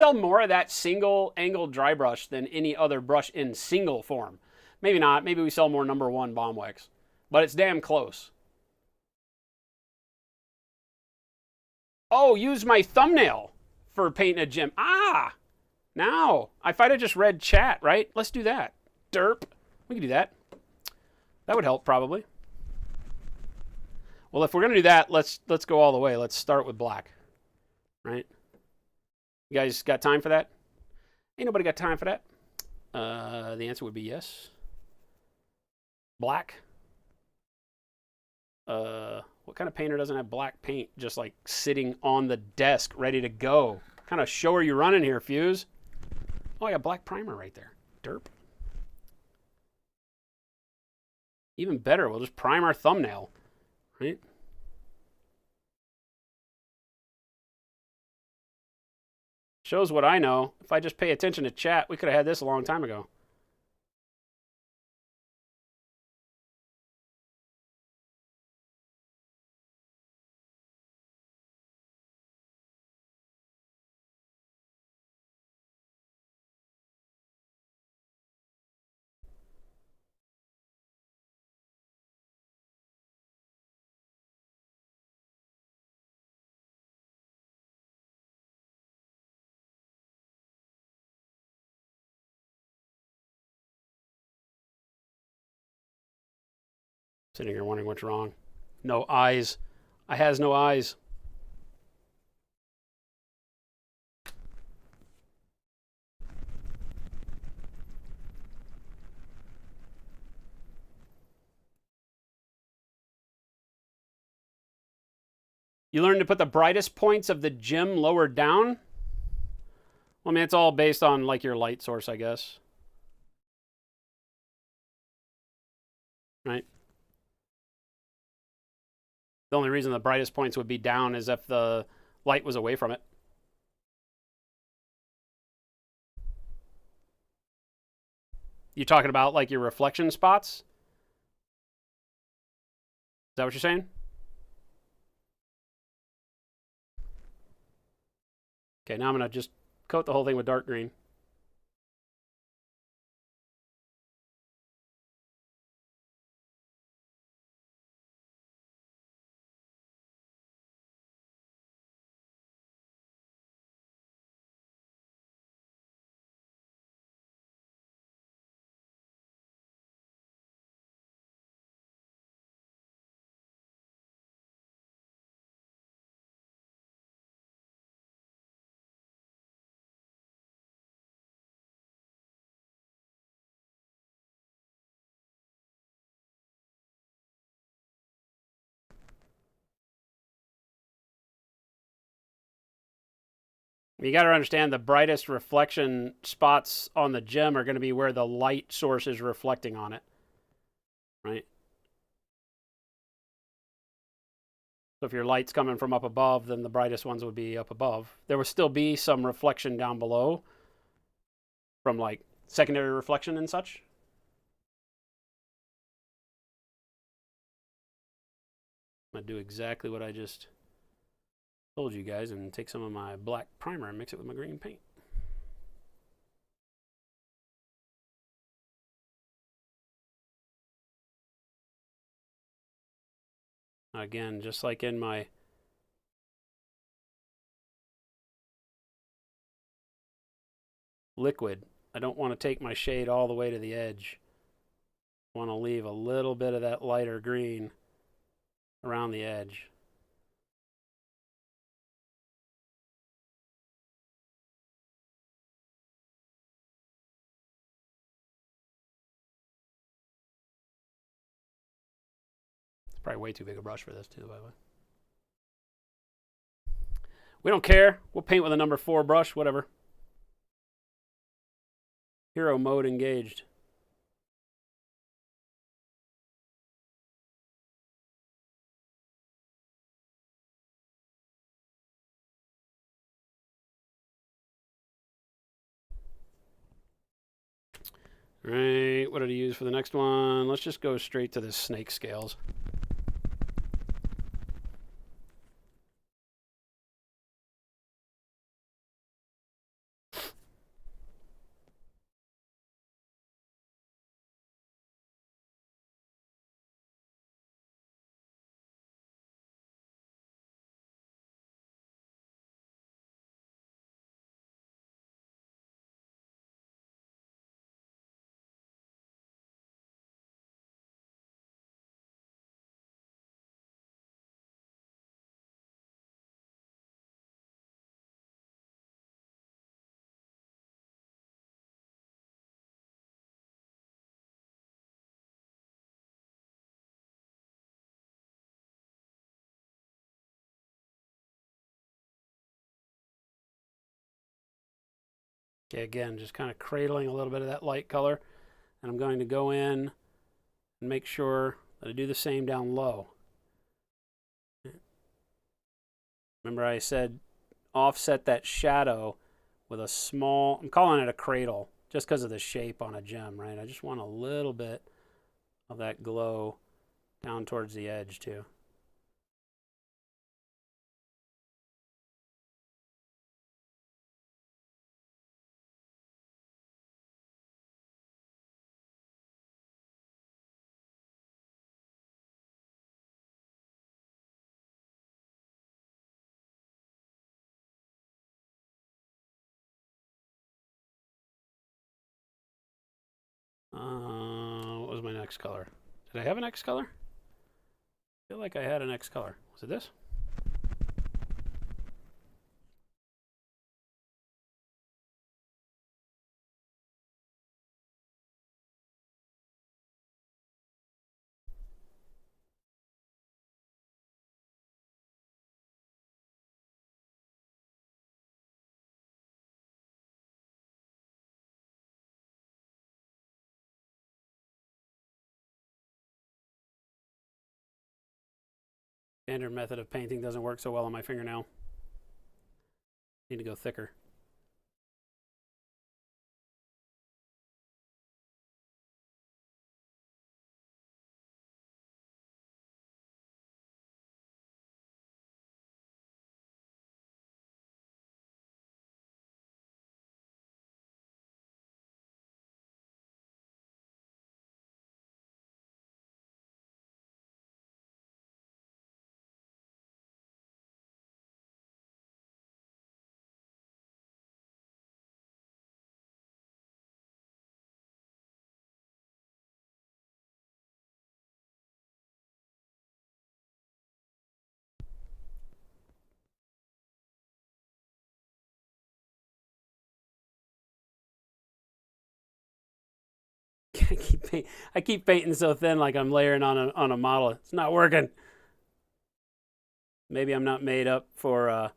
sell more of that single angle dry brush than any other brush in single form. Maybe not. Maybe we sell more number 1 bomb wax. But it's damn close. Oh, use my thumbnail for painting a gym. Ah! Now, if I'd have just read chat, right? Let's do that. Derp. We can do that. That would help, probably. Well, if we're going to do that, let's go all the way. Let's start with black. Right? You guys got time for that? Ain't nobody got time for that. The answer would be yes. Black. What kind of painter doesn't have black paint just like sitting on the desk ready to go? What kind of show are you running here, Fuse? Oh, I got black primer right there. Derp. Even better, we'll just prime our thumbnail, right? Shows what I know. If I just pay attention to chat, we could have had this a long time ago. Sitting here wondering what's wrong. No eyes. I has no eyes. You learn to put the brightest points of the gym lower down? Well, I mean, it's all based on like your light source, I guess. Right? The only reason the brightest points would be down is if the light was away from it. You talking about like your reflection spots? Is that what you're saying? Okay, now I'm going to just coat the whole thing with dark green. You got to understand the brightest reflection spots on the gem are going to be where the light source is reflecting on it, right? So if your light's coming from up above, then the brightest ones would be up above. There would still be some reflection down below from like secondary reflection and such. I'm going to do exactly what I just told you guys and take some of my black primer and mix it with my green paint. Again, just like in my liquid, I don't want to take my shade all the way to the edge. I want to leave a little bit of that lighter green around the edge. Probably way too big a brush for this too, by the way. We don't care. We'll paint with a number 4 brush, whatever. Hero mode engaged. All right, what did I use for the next one? Let's just go straight to the snake scales. Okay, again, just kind of cradling a little bit of that light color. And I'm going to go in and make sure that I do the same down low. Remember I said offset that shadow with a small, I'm calling it a cradle, just because of the shape on a gem, right? I just want a little bit of that glow down towards the edge too. What was my next color? Did I have a next color? I feel like I had a next color. Was it this? Standard method of painting doesn't work so well on my fingernail. Need to go thicker. I keep painting so thin, like I'm layering on a model. It's not working. Maybe I'm not made up for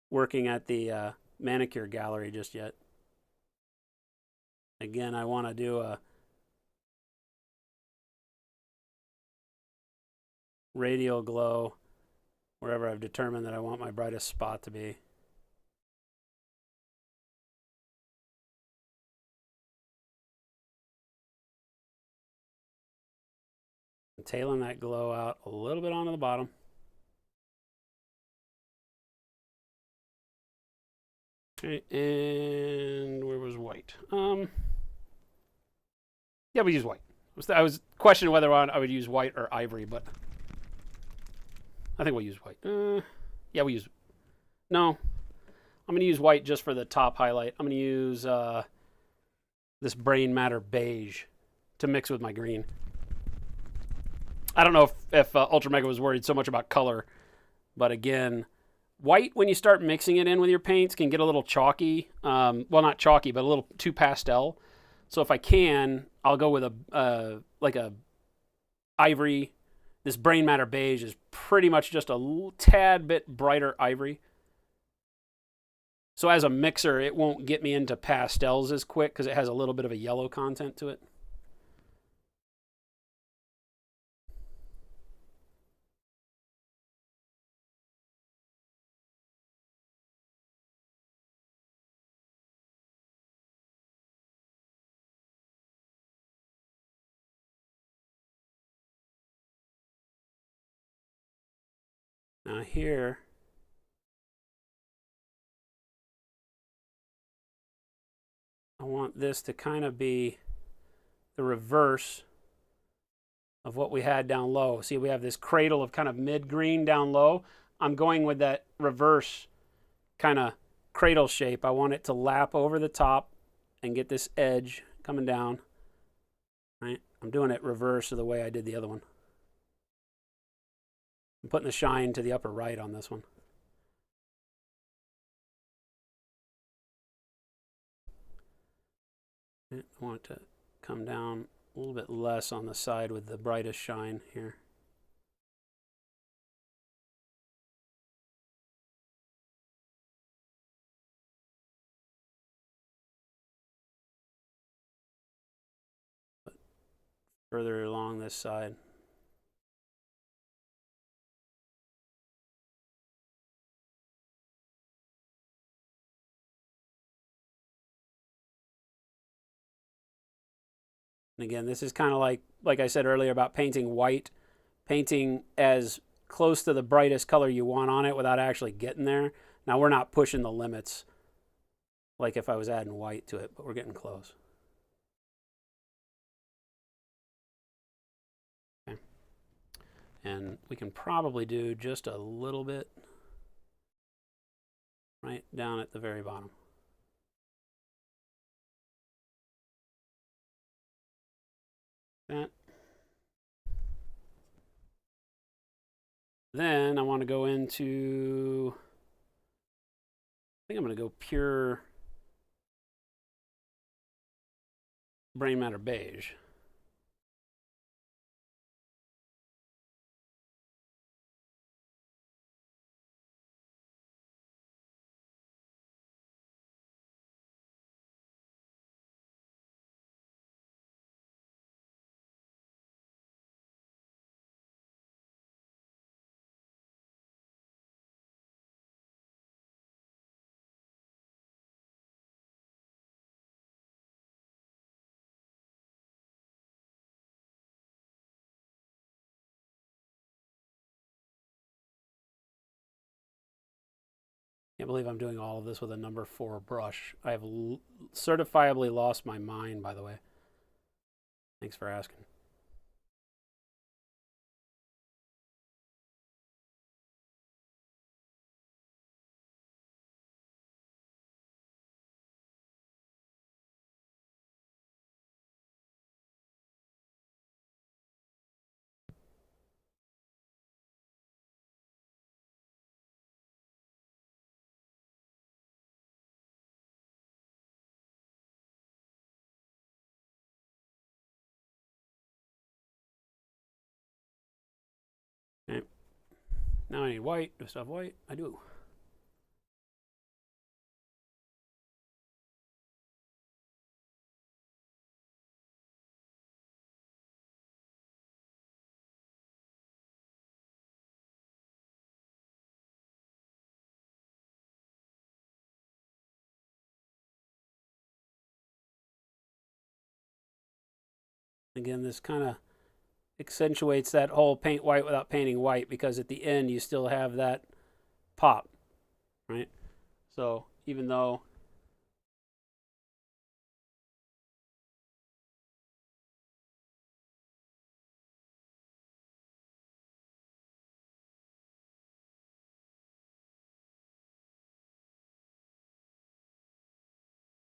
working at the manicure gallery just yet. Again, I want to do a radial glow wherever I've determined that I want my brightest spot to be. I'm tailing that glow out a little bit onto the bottom. Okay, and where was white? Yeah, we use white. I was questioning whether I would use white or ivory, but I think we'll use white. Yeah, we use. No, I'm going to use white just for the top highlight. I'm going to use this brain matter beige to mix with my green. I don't know if Ultra Mega was worried so much about color, but again, white, when you start mixing it in with your paints, can get a little chalky. Well, not chalky, but a little too pastel. So if I can, I'll go with like a ivory. This brain matter beige is pretty much just a tad bit brighter ivory. So as a mixer, it won't get me into pastels as quick because it has a little bit of a yellow content to it. Now here, I want this to kind of be the reverse of what we had down low. See, we have this cradle of kind of mid-green down low. I'm going with that reverse kind of cradle shape. I want it to lap over the top and get this edge coming down. Right? I'm doing it reverse of the way I did the other one. I'm putting the shine to the upper right on this one. I want it to come down a little bit less on the side with the brightest shine here. further along this side. And again, this is kind of like I said earlier about painting white, painting as close to the brightest color you want on it without actually getting there. Now we're not pushing the limits like if I was adding white to it, but we're getting close. Okay. And we can probably do just a little bit right down at the very bottom. That. Then I want to go into, I think I'm going to go pure brain matter beige. Can't believe I'm doing all of this with a number 4 brush. I have certifiably lost my mind, by the way. Thanks for asking. Okay. Now I need white. Do I still have white? I do. Again, this kind of accentuates that whole paint white without painting white, because at the end you still have that pop, right? So even though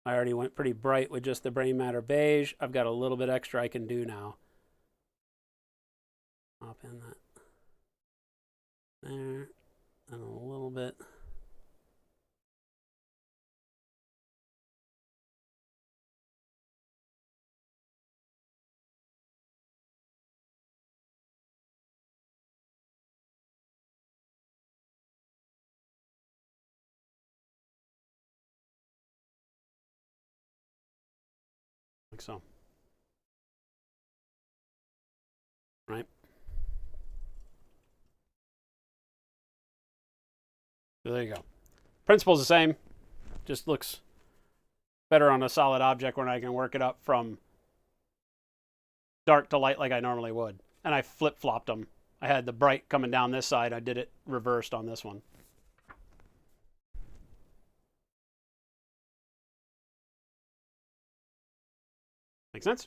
I already went pretty bright with just the brain matter beige, I've got a little bit extra I can do now. Pop in that there, and a little bit. Like so. Right? So there you go. Principle's the same, just looks better on a solid object when I can work it up from dark to light like I normally would. And I flip-flopped them. I had the bright coming down this side. I did it reversed on this one. Make sense?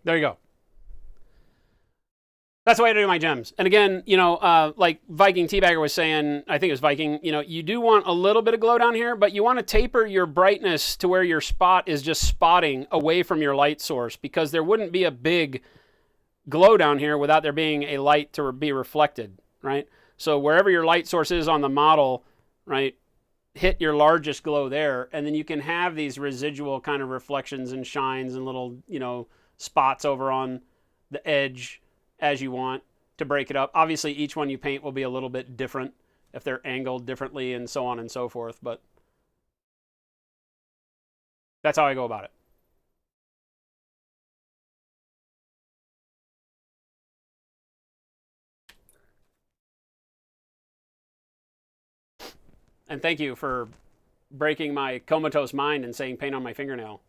There you go. That's the way to do my gems. And again, you know, like Viking Teabagger was saying, I think it was Viking, you know, you do want a little bit of glow down here, but you want to taper your brightness to where your spot is just spotting away from your light source, because there wouldn't be a big glow down here without there being a light to be reflected, right? So wherever your light source is on the model, right, hit your largest glow there, and then you can have these residual kind of reflections and shines and little, you know, spots over on the edge as you want to break it up. Obviously, each one you paint will be a little bit different if they're angled differently and so on and so forth, but That's how I go about it. And thank you for breaking my comatose mind and saying paint on my fingernail.